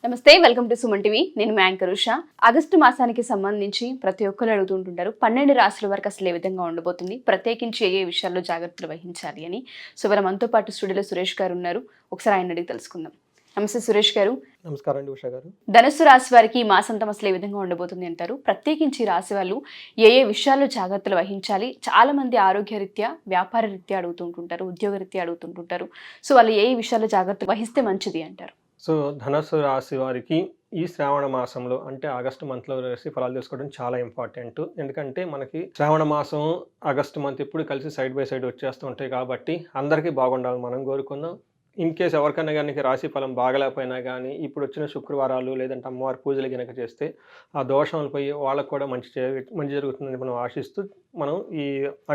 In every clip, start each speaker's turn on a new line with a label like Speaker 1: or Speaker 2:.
Speaker 1: నమస్తే, welcome to Suman TV. నేను మీ anchor Usha. August మాసానికి సంబంధించి ప్రతి ఒక్కరు అడుగుతుంటుంటారు 12 రాశుల వరకు అసలు ఏ విధంగా ఉండబోతుంది, ప్రత్యేకించి ఏ విషయాల్లో జాగ్రత్తలు వహించాలి అని. సో వాళ్ళ మనతో పాటు స్టూడియోలో సురేష్ గారు ఉన్నారు. ఒకసారి ఆయన అడిగి తెలుసుకుందాం. నమస్తే సురేష్ గారు.
Speaker 2: నమస్కారం అండి ఉషా గారు.
Speaker 1: ధనుస్సు రాశి వారికి ఈ మాసంతం అసలు ఏ విధంగా ఉండబోతుంది అంటారు? ప్రత్యేకించి రాశి వాళ్ళు ఏ విషయాల్లో జాగ్రత్తలు వహించాలి? చాలా మంది ఆరోగ్య రీత్యా, వ్యాపార రీత్యా అడుగుతుంటుంటారు, ఉద్యోగ రీత్యా అడుగుతుంటుంటారు. సో వాళ్ళు ఏ విషయాల్లో జాగ్రత్తలు వహిస్తే మంచిది అంటారు?
Speaker 2: సో ధనుస్సు రాశి వారికి ఈ శ్రావణ మాసంలో అంటే ఆగస్టు మంత్లో రాశి ఫలాలు తెలుసుకోవడం చాలా ఇంపార్టెంట్. ఎందుకంటే మనకి శ్రావణ మాసం ఆగస్టు మంత్ ఎప్పుడు కలిసి సైడ్ బై సైడ్ వచ్చేస్తూ ఉంటాయి కాబట్టి అందరికీ బాగుండాలని మనం కోరుకుందాం. ఇన్ కేస్ ఎవరికైనా కానీ రాశి ఫలం బాగలేకపోయినా కానీ ఇప్పుడు వచ్చిన శుక్రవారాలు లేదంటే అమ్మవారి పూజలు కనుక చేస్తే ఆ దోషాలు పోయి వాళ్ళకు కూడా మంచి జరుగుతుందని మనం ఆశిస్తూ మనం ఈ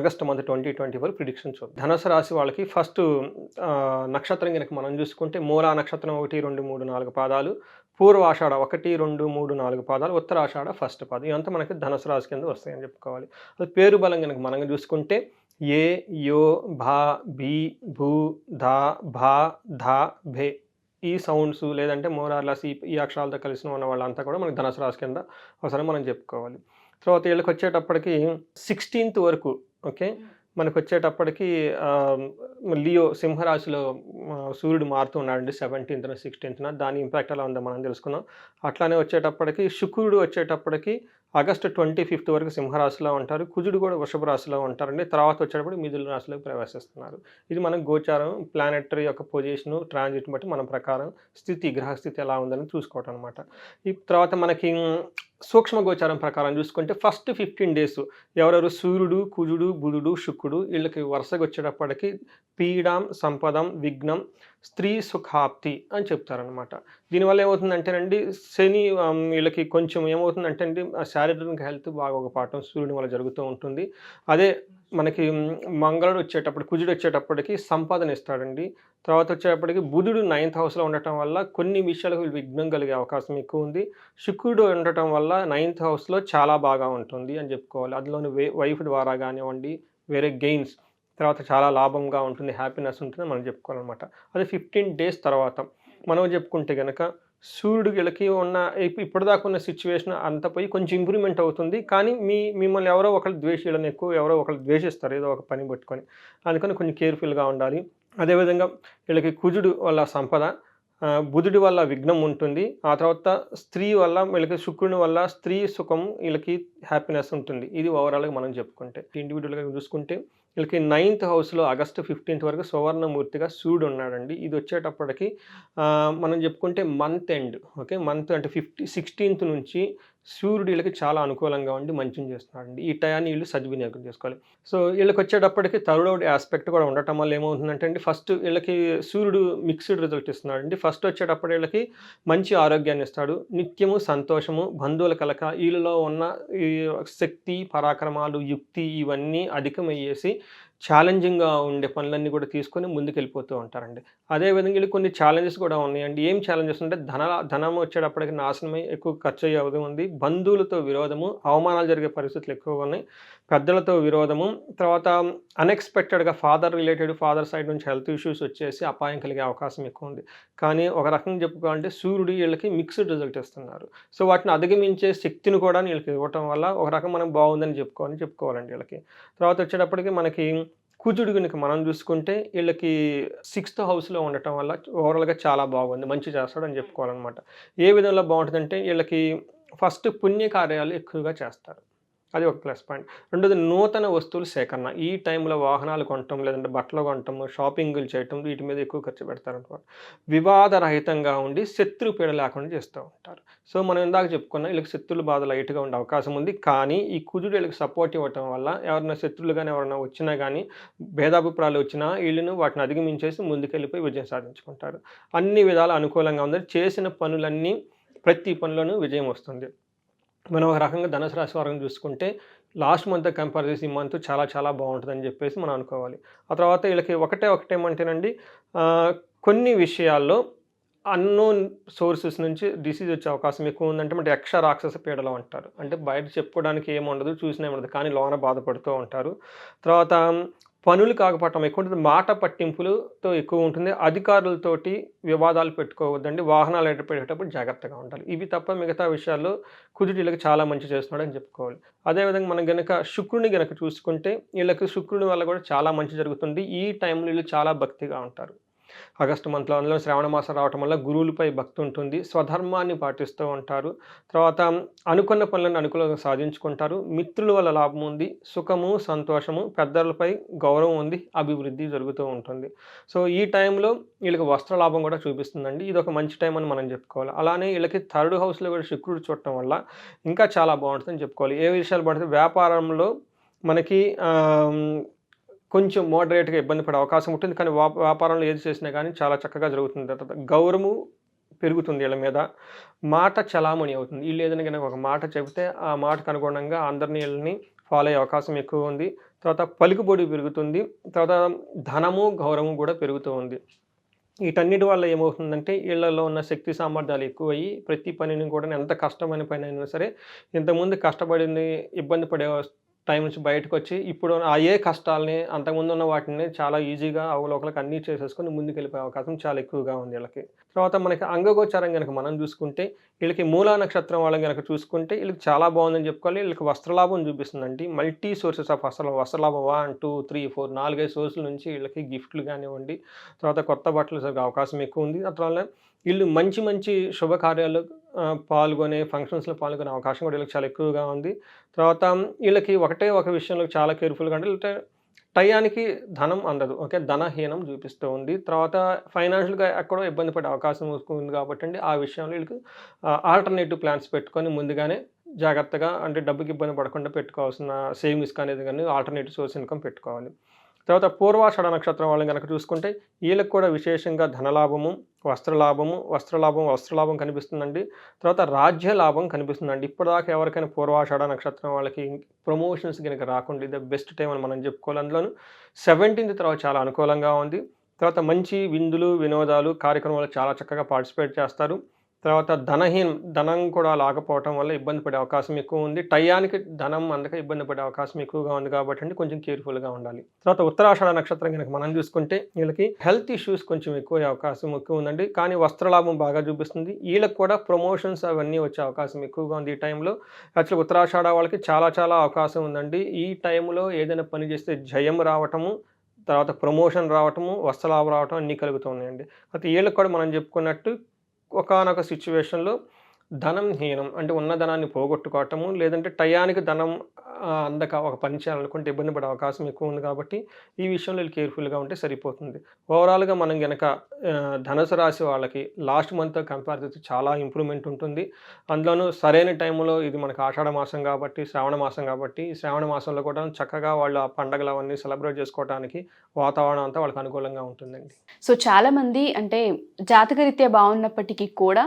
Speaker 2: ఆగస్టు మంత్ 2024 ప్రిడిక్షన్ చూద్దాం. ధనుసు రాశి వాళ్ళకి ఫస్ట్ నక్షత్రం కనుక మనం చూసుకుంటే మూలా నక్షత్రం 1, 2, 3, 4 పాదాలు, పూర్వాషాఢ 1, 2, 3, 4 పాదాలు, ఉత్తరాషాఢ ఫస్ట్ పాదం. ఇవంతా మనకి ధనుసు రాశి కింద వస్తాయని చెప్పుకోవాలి. అది పేరు బలం కనుక మనం చూసుకుంటే ఏ, యో, భా, బి, భూ, ధా, భా, ధా, భే ఈ సౌండ్స్ లేదంటే మోరార్లాస్ ఈ అక్షరాలతో కలిసిన ఉన్న వాళ్ళంతా కూడా మనకి ధనుసు రాశి కింద ఒకసారి మనం చెప్పుకోవాలి. తర్వాత వీళ్ళకి వచ్చేటప్పటికి 16th వరకు ఓకే మనకు వచ్చేటప్పటికి లియో సింహరాశిలో సూర్యుడు మారుతూ ఉన్నాడండి 17th, 16th. దాని ఇంపాక్ట్ ఎలా ఉందో మనం తెలుసుకుందాం. అట్లానే వచ్చేటప్పటికి శుక్రుడు వచ్చేటప్పటికి ఆగస్టు 25th వరకు సింహరాశిలో ఉంటారు. కుజుడు కూడా వృషభ రాశిలో ఉంటారండి. తర్వాత వచ్చేటప్పుడు మిథున రాశిలోకి ప్రవేశిస్తున్నారు. ఇది మనం గోచారం ప్లానెటరీ యొక్క పొజిషను ట్రాన్జిట్ బట్టి మన ప్రకారం గ్రహస్థితి ఎలా ఉందని చూసుకోవటం అనమాట. ఈ తర్వాత మనకి సూక్ష్మ గోచారం ప్రకారం చూసుకుంటే ఫస్ట్ 15 days ఎవరెవరు సూర్యుడు, కుజుడు, బుధుడు, శుక్రుడు వీళ్ళకి వరుసగా వచ్చేటప్పటికి పీడాం, సంపదం, విఘ్నం, స్త్రీ సుఖాప్తి అని చెప్తారనమాట. దీనివల్ల ఏమవుతుందంటేనండి శని వీళ్ళకి కొంచెం ఏమవుతుందంటే అండి శారీరక హెల్త్ బాగా ఒక పాఠం సూర్యుని వల్ల జరుగుతూ ఉంటుంది. అదే మనకి మంగళుడు వచ్చేటప్పుడు కుజుడు వచ్చేటప్పటికి సంపాదన ఇస్తాడండి. తర్వాత వచ్చేటప్పటికి బుధుడు 9th హౌస్లో ఉండటం వల్ల కొన్ని విషయాలకు విఘ్నం కలిగే అవకాశం ఎక్కువ ఉంది. శుక్రుడు ఉండటం వల్ల 9th హౌస్లో చాలా బాగా ఉంటుంది అని చెప్పుకోవాలి. అందులోని వైఫ్ ద్వారా కానివ్వండి వేరే గెయిన్స్ తర్వాత చాలా లాభంగా ఉంటుంది, హ్యాపీనెస్ ఉంటుంది మనం చెప్పుకోవాలన్నమాట. అది 15 days తర్వాత మనం చెప్పుకుంటే కనుక సూర్యుడు వీళ్ళకి ఉన్న ఇప్పటిదాకా ఉన్న సిచ్యువేషన్ అంత పోయి కొంచెం ఇంప్రూవ్మెంట్ అవుతుంది. కానీ మిమ్మల్ని ఎవరో ఒకరు ద్వేషాలను ఎక్కువ ఎవరో ఒకరు ద్వేషిస్తారు ఏదో ఒక పని పట్టుకొని. అందుకని కొంచెం కేర్ఫుల్గా ఉండాలి. అదేవిధంగా వీళ్ళకి కుజుడు వల్ల సంపద, బుధుడి వల్ల విఘ్నం ఉంటుంది. ఆ తర్వాత స్త్రీ వల్ల వీళ్ళకి శుక్రుని వల్ల స్త్రీ సుఖం వీళ్ళకి హ్యాపీనెస్ ఉంటుంది. ఇది ఓవరాల్గా మనం చెప్పుకుంటే ఇండివిజువల్గా చూసుకుంటే వీళ్ళకి 9th హౌస్లో ఆగస్టు 15th వరకు సువర్ణమూర్తిగా సూర్యుడు ఉన్నాడండి. ఇది వచ్చేటప్పటికి మనం చెప్పుకుంటే మంత్ ఎండ్ ఓకే మంత్ అంటే 16th నుంచి సూర్యుడు వీళ్ళకి చాలా అనుకూలంగా ఉండి మంచిని చేస్తున్నాడండి. ఈ టయాన్ని వీళ్ళు సద్వినియోగం చేసుకోవాలి. సో వీళ్ళకి వచ్చేటప్పటికి థర్డ్ ఆస్పెక్ట్ కూడా ఉండటం వల్ల ఏమవుతుందంటే అండి ఫస్ట్ వీళ్ళకి సూర్యుడు మిక్స్డ్ రిజల్ట్ ఇస్తున్నాడండి. ఫస్ట్ వచ్చేటప్పుడు వీళ్ళకి మంచి ఆరోగ్యాన్ని ఇస్తాడు, నిత్యము సంతోషము, బంధువుల కలక, వీళ్ళలో ఉన్న ఈ శక్తి పరాక్రమాలు యుక్తి ఇవన్నీ అధికమయ్యేసి ఛాలెంజింగ్గా ఉండే పనులన్నీ కూడా తీసుకొని ముందుకు వెళ్ళిపోతూ ఉంటారండి. అదేవిధంగా వీళ్ళు కొన్ని ఛాలెంజెస్ కూడా ఉన్నాయండి. ఏం ఛాలెంజెస్ అంటే ధనం వచ్చేటప్పటికి నాశనమై ఎక్కువ ఖర్చు అయ్యే అవధం ఉంది, బంధువులతో విరోధము, అవమానాలు జరిగే పరిస్థితులు ఎక్కువగా ఉన్నాయి, పెద్దలతో విరోధము, తర్వాత అన్ఎక్స్పెక్టెడ్గా ఫాదర్ సైడ్ నుంచి హెల్త్ ఇష్యూస్ వచ్చేసి అపాయం కలిగే అవకాశం ఎక్కువ ఉంది. కానీ ఒక రకంగా చెప్పుకోవాలంటే సూర్యుడు వీళ్ళకి మిక్స్డ్ రిజల్ట్ ఇస్తున్నారు. సో వాటిని అధిగమించే శక్తిని కూడా వీళ్ళకి ఇవ్వటం వల్ల ఒక రకం మనం బాగుందని చెప్పుకోవాలండి వీళ్ళకి. తర్వాత వచ్చేటప్పటికి మనకి కుజుడు కనుక మనం చూసుకుంటే వీళ్ళకి 6th హౌస్లో ఉండటం వల్ల ఓవరాల్గా చాలా బాగుంది, మంచి చేస్తాడని చెప్పుకోవాలన్నమాట. ఏ విధంగా బాగుంటుందంటే వీళ్ళకి ఫస్ట్ పుణ్యకార్యాలు ఎక్కువగా చేస్తారు, అది ఒక ప్లస్ పాయింట్. రెండోది నూతన వస్తువుల సేకరణ, ఈ టైంలో వాహనాలు కొనటం లేదంటే బట్టలు కొనటం షాపింగ్లు చేయటం వీటి మీద ఎక్కువ ఖర్చు పెడతారనమాట. వివాదరహితంగా ఉండి శత్రు పీడ లేకుండా చేస్తూ ఉంటారు. సో మనం ఇందాక చెప్పుకున్నా వీళ్ళకి శత్రువుల బాధ లైట్గా ఉండే అవకాశం ఉంది. కానీ ఈ కుజుడు వీళ్ళకి సపోర్ట్ ఇవ్వటం వల్ల ఎవరైనా శత్రువులు కానీ ఎవరైనా వచ్చినా కానీ భేదాభిప్రాయాలు వచ్చినా వీళ్ళను వాటిని అధిగమించేసి ముందుకెళ్ళిపోయి విజయం సాధించుకుంటారు. అన్ని విధాలు అనుకూలంగా ఉంది, చేసిన పనులన్నీ ప్రతి పనిలోనూ విజయం వస్తుంది. మనం ఒక రకంగా ధనుసు రాశి వారిని చూసుకుంటే లాస్ట్ మంత్ కంపేర్ చేసి ఈ మంత్ చాలా చాలా బాగుంటుందని చెప్పేసి మనం అనుకోవాలి. ఆ తర్వాత వీళ్ళకి ఒకటేమంటేనండి కొన్ని విషయాల్లో అన్నోన్ సోర్సెస్ నుంచి డిసీజ్ వచ్చే అవకాశం ఎక్కువ ఉందంటే అంటే యక్ష రాక్షస పీడలు అంటారు. అంటే బయట చెప్పుకోవడానికి ఏముండదు, చూసినా ఉండదు, కానీ లోన బాధపడుతూ ఉంటారు. తర్వాత పనులు కాకపోవటం ఎక్కువ ఉంటుంది, మాట పట్టింపులతో ఎక్కువ ఉంటుంది. అధికారులతోటి వివాదాలు పెట్టుకోవద్దండి. వాహనాలు పెట్టేటప్పుడు జాగ్రత్తగా ఉండాలి. ఇవి తప్ప మిగతా విషయాల్లో కుజుడు చాలా మంచి చేస్తున్నాడని చెప్పుకోవాలి. అదేవిధంగా మనం గనక శుక్రుడిని గనక చూసుకుంటే వీళ్ళకి శుక్రుడి వల్ల కూడా చాలా మంచి జరుగుతుంది. ఈ టైంలో వీళ్ళు చాలా భక్తిగా ఉంటారు. ఆగస్టు మంత్లో అందులో శ్రావణ మాసం రావటం వల్ల గురువులపై భక్తి ఉంటుంది. స్వధర్మాన్ని పాటిస్తూ ఉంటారు. తర్వాత అనుకున్న పనులను అనుకూలంగా సాధించుకుంటారు. మిత్రుల వల్ల లాభం ఉంది. సుఖము, సంతోషము, పెద్దలపై గౌరవం ఉంది. అభివృద్ధి జరుగుతూ ఉంటుంది. సో ఈ టైంలో వీళ్ళకి వస్త్ర లాభం కూడా చూపిస్తుందండి. ఇది ఒక మంచి టైం అని మనం చెప్పుకోవాలి. అలానే వీళ్ళకి థర్డ్ హౌస్లో కూడా శుక్రుడు చూడటం వల్ల ఇంకా చాలా బాగుంటుందని చెప్పుకోవాలి. ఏ విషయాలు పడితే వ్యాపారంలో మనకి కొంచెం మోడరేట్గా ఇబ్బంది పడే అవకాశం ఉంటుంది. కానీ వ్యాపారంలో ఏది చేసినా కానీ చాలా చక్కగా జరుగుతుంది. తర్వాత గౌరవము పెరుగుతుంది వీళ్ళ మీద. మాట చలామణి అవుతుంది. వీళ్ళు ఏదైనా కనుక ఒక మాట చెబితే ఆ మాటకు అనుగుణంగా అందరినీ వీళ్ళని ఫాలో అయ్యే అవకాశం ఎక్కువ ఉంది. తర్వాత పలుకుబడి పెరుగుతుంది. తర్వాత ధనము, గౌరవం కూడా పెరుగుతూ ఉంది. వీటన్నిటి వల్ల ఏమవుతుందంటే వీళ్ళలో ఉన్న శక్తి సామర్థ్యాలు ఎక్కువయ్యి ప్రతి పనిని కూడా ఎంత కష్టమైన పని అయినా సరే ఇంతకుముందు కష్టపడింది ఇబ్బంది పడే టైం నుంచి బయటకు వచ్చి ఇప్పుడు అయ్యే కష్టాలని అంతకుముందు ఉన్న వాటిని చాలా ఈజీగా అవలోకలకు అన్నీ చేసేసుకొని ముందుకు వెళ్ళిపోయే అవకాశం చాలా ఎక్కువగా ఉంది వీళ్ళకి. తర్వాత మనకి అంగగోచారం కనుక మనం చూసుకుంటే వీళ్ళకి మూలా నక్షత్రం వాళ్ళని కనుక చూసుకుంటే వీళ్ళకి చాలా బాగుందని చెప్పుకోవాలి. వీళ్ళకి వస్త్రలాభం చూపిస్తుందండి. మల్టీ సోర్సెస్ ఆఫ్ వస్త్రలాభం 1, 2, 3, 4 4-5 సోర్సుల నుంచి వీళ్ళకి గిఫ్ట్లు కానివ్వండి, తర్వాత కొత్త బట్టలు సరిగ్గా అవకాశం ఎక్కువ ఉంది. అట్లా వీళ్ళు మంచి మంచి శుభకార్యాలు పాల్గొనే ఫంక్షన్స్లో పాల్గొనే అవకాశం కూడా వీళ్ళకి చాలా ఎక్కువగా ఉంది. తర్వాత వీళ్ళకి ఒక విషయంలో చాలా కేర్ఫుల్గా అంటే టయానికి ధనం అందదు. ఓకే, ధనహీనం చూపిస్తూ ఉంది. తర్వాత ఫైనాన్షియల్గా ఎక్కడో ఇబ్బంది పడే అవకాశం ఉంది కాబట్టి అండి ఆ విషయంలో వీళ్ళకి ఆల్టర్నేటివ్ ప్లాన్స్ పెట్టుకొని ముందుగానే జాగ్రత్తగా అంటే డబ్బుకి ఇబ్బంది పడకుండా పెట్టుకోవాల్సిన సేవింగ్స్ కానీ ఆల్టర్నేటివ్ సోర్స్ ఇన్కమ్ పెట్టుకోవాలి. తర్వాత పూర్వాషాఢ నక్షత్రం వాళ్ళని కనుక చూసుకుంటే వీళ్ళకి కూడా విశేషంగా ధనలాభము, వస్త్రలాభం కనిపిస్తుందండి. తర్వాత రాజ్య లాభం కనిపిస్తుందండి. ఇప్పటిదాకా ఎవరికైనా పూర్వాషాఢ నక్షత్రం వాళ్ళకి ప్రమోషన్స్ కనుక రాకుండా ఇది బెస్ట్ టైం అని మనం చెప్పుకోవాలి. అందులోనూ 17th తర్వాత చాలా అనుకూలంగా ఉంది. తర్వాత మంచి విందులు, వినోదాలు, కార్యక్రమాలు చాలా చక్కగా పార్టిసిపేట్ చేస్తారు. తర్వాత ధనం కూడా లాగపోవటం వల్ల ఇబ్బంది పడే అవకాశం ఎక్కువ ఉంది. టయానికి ధనం అందక ఇబ్బంది పడే అవకాశం ఎక్కువగా ఉంది కాబట్టి అండి కొంచెం కేర్ఫుల్గా ఉండాలి. తర్వాత ఉత్తరాషాఢ నక్షత్రం కనుక మనం చూసుకుంటే వీళ్ళకి హెల్త్ ఇష్యూస్ కొంచెం ఎక్కువ అవకాశం ఎక్కువ ఉందండి. కానీ వస్త్రలాభం బాగా చూపిస్తుంది. వీళ్ళకి కూడా ప్రమోషన్స్ అవన్నీ వచ్చే అవకాశం ఎక్కువగా ఉంది ఈ టైంలో. యాక్చువల్గా ఉత్తరాషాఢ వాళ్ళకి చాలా అవకాశం ఉందండి. ఈ టైంలో ఏదైనా పని చేస్తే జయం రావటము, తర్వాత ప్రమోషన్ రావటము, వస్త్రలాభం రావటం అన్నీ కలుగుతున్నాయండి. అయితే వీళ్ళకి కూడా మనం చెప్పుకున్నట్టు ఒకానొక సిచ్యువేషన్లో ధనంహీనం అంటే ఉన్న ధనాన్ని పోగొట్టుకోవటము, లేదంటే టయానికి ధనం అందక ఒక పని చేయాలనుకుంటే ఇబ్బంది పడే అవకాశం ఎక్కువ ఉంది కాబట్టి ఈ విషయంలో వీళ్ళు కేర్ఫుల్గా ఉంటే సరిపోతుంది. ఓవరాల్గా మనం కనుక ధనుసు రాశి వాళ్ళకి లాస్ట్ మంత్తో కంపేర్ చేస్తే చాలా ఇంప్రూవ్మెంట్ ఉంటుంది. అందులోనూ సరైన టైంలో ఇది మనకు ఆషాఢ మాసం కాబట్టి శ్రావణ మాసం కాబట్టి ఈ శ్రావణ మాసంలో కూడా చక్కగా వాళ్ళు ఆ పండుగలు అవన్నీ సెలబ్రేట్ చేసుకోవడానికి వాతావరణం అంతా వాళ్ళకి అనుకూలంగా ఉంటుందండి.
Speaker 1: సో చాలామంది అంటే జాతకరీత్యా బాగున్నప్పటికీ కూడా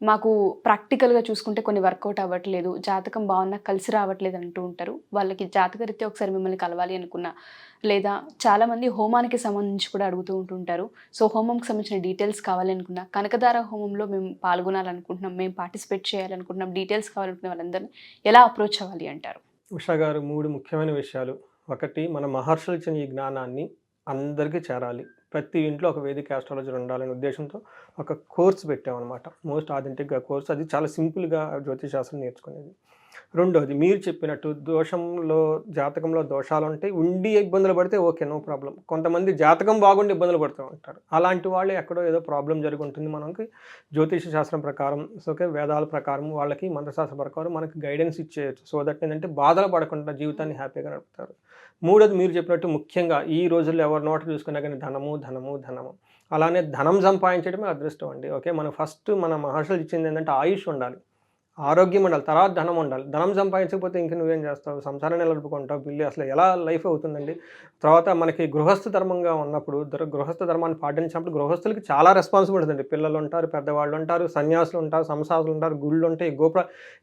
Speaker 1: మాకు ప్రాక్టికల్గా చూసుకుంటే కొన్ని వర్కౌట్ అవ్వట్లేదు, జాతకం బాగున్నా కలిసి రావట్లేదు అంటూ ఉంటారు. వాళ్ళకి జాతకరీత్యా ఒకసారి మిమ్మల్ని కలవాలి అనుకున్నా, లేదా చాలామంది హోమానికి సంబంధించి కూడా అడుగుతూ ఉంటుంటారు. సో హోమంకి సంబంధించిన డీటెయిల్స్ కావాలనుకున్నా, కనకదార హోమంలో మేము పాల్గొనాలనుకుంటున్నాం, మేము పార్టిసిపేట్ చేయాలనుకుంటున్నాం, డీటెయిల్స్ కావాలనుకునే వాళ్ళందరినీ ఎలా అప్రోచ్ అవ్వాలి అంటారు?
Speaker 2: ఉషా గారు 3 ముఖ్యమైన విషయాలు. ఒకటి, మన మహర్షులు ఇచ్చిన ఈ జ్ఞానాన్ని అందరికీ చేరాలి. ప్రతి ఇంట్లో ఒక వేదిక ఆస్ట్రాలజీ ఉండాలనే ఉద్దేశంతో ఒక కోర్స్ పెట్టామన్నమాట. మోస్ట్ ఆథెంటిక్గా కోర్స్. అది చాలా సింపుల్గా జ్యోతిషాస్త్రం నేర్చుకునేది. రెండోది, మీరు చెప్పినట్టు జాతకంలో దోషాలు ఉంటాయి, ఉండి ఇబ్బందులు పడితే ఓకే, నో ప్రాబ్లం. కొంతమంది జాతకం బాగుండి ఇబ్బందులు పడుతూ ఉంటారు. అలాంటి వాళ్ళు ఎక్కడో ఏదో ప్రాబ్లం జరిగి ఉంటుంది. మనకి జ్యోతిష శాస్త్రం ప్రకారం, ఓకే, వేదాల ప్రకారం, వాళ్ళకి మంత్రశాస్త్రం ప్రకారం మనకి గైడెన్స్ ఇచ్చేయచ్చు. సో దట్ ఏంటంటే బాధలు పడకుండా జీవితాన్ని హ్యాపీగా నడుపుతారు. మూడోది, మీరు చెప్పినట్టు ముఖ్యంగా ఈ రోజుల్లో ఎవరి నోట చూసుకున్నా కానీ ధనము. అలానే ధనం సంపాదించడమే అదృష్టం అండి. ఓకే, మన మహర్షులు ఇచ్చింది ఏంటంటే ఆయుష్ ఉండాలి, ఆరోగ్యం ఉండాలి, తర్వాత ధనం ఉండాలి. ధనం సంపాదించకపోతే ఇంక నువ్వేం చేస్తావు? సంసారాన్ని నడుపుకుంటావు, బిల్లు అసలు ఎలా లైఫ్ అవుతుందండి? తర్వాత మనకి గృహస్థ ధర్మంగా ఉన్నప్పుడు గృహస్థ ధర్మాన్ని పాటించినప్పుడు గృహస్థులకి చాలా రెస్పాన్సిబిలిటీ ఉంది. పిల్లలు ఉంటారు, పెద్దవాళ్ళు ఉంటారు, సన్యాసులు ఉంటారు, సంసారాలు ఉంటారు, గుళ్ళు ఉంటాయి,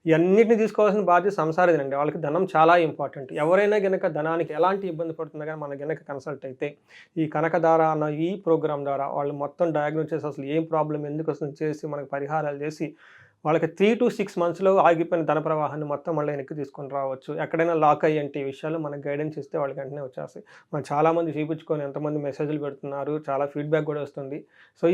Speaker 2: ఇవన్నిటిని తీసుకోవాల్సిన బాధ్యత సంసారిదండి. వాళ్ళకి ధనం చాలా ఇంపార్టెంట్. ఎవరైనా గనక ధనానికి ఎలాంటి ఇబ్బంది పడుతుందో కానీ మన గనక కన్సల్ట్ అయితే ఈ కనకదార అన్న ఈ ప్రోగ్రామ్ ద్వారా వాళ్ళు మొత్తం డయాగ్నోస్ చేసి అసలు ఏం ప్రాబ్లం ఎందుకు వస్తుంది చేసి మనకు పరిహారాలు చేసి వాళ్ళకి 3 to 6 మంత్స్‌లో ఆగిపోయిన ధన ప్రవాహాన్ని మొత్తం మళ్ళీ వెనక్కి తీసుకొని రావచ్చు. ఎక్కడైనా లాక్ అయ్యేంటి విషయాలు మనకు గైడెన్స్ ఇస్తే వాళ్ళకి వెంటనే వచ్చేస్తాయి. మనం చాలామంది చూపించుకొని ఎంతమంది మెసేజ్‌లు పెడుతున్నారు. చాలా ఫీడ్‌బ్యాక్ కూడా వస్తుంది. సో,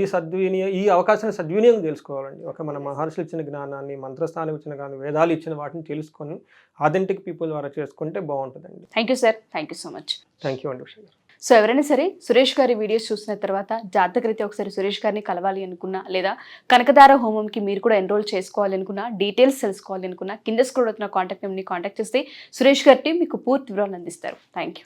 Speaker 2: ఈ అవకాశాన్ని సద్వినియోగం చేసుకోవాలండి. మన మహర్షులు ఇచ్చిన జ్ఞానాన్ని, మంత్రస్థానం ఇచ్చిన జ్ఞానం, వేదాలు ఇచ్చిన వాటిని తెలుసుకొని ఆథెంటిక్ పీపుల్ ద్వారా చేసుకుంటే బాగుంటుందండి.
Speaker 1: Thank you sir. Thank you so much.
Speaker 2: Thank you అండి ఉషా గారు.
Speaker 1: సో ఎవరైనా సరే సురేష్ గారి వీడియోస్ చూసిన తర్వాత జాతకరీత్యా ఒకసారి సురేష్ గారిని కలవాలి అనుకున్నా, లేదా కనకదార హోమంకి మీరు కూడా ఎన్రోల్ చేసుకోవాలి అనుకున్నా, డీటెయిల్స్ తెలుసుకోవాలి అనుకున్నా, కింద స్క్రోల్ అవుతున్న కాంటాక్ట్ నెంబర్ని కాంటాక్ట్ చేస్తే సురేష్ గారి టీం మీకు పూర్తి వివరాలు అందిస్తారు. Thank you.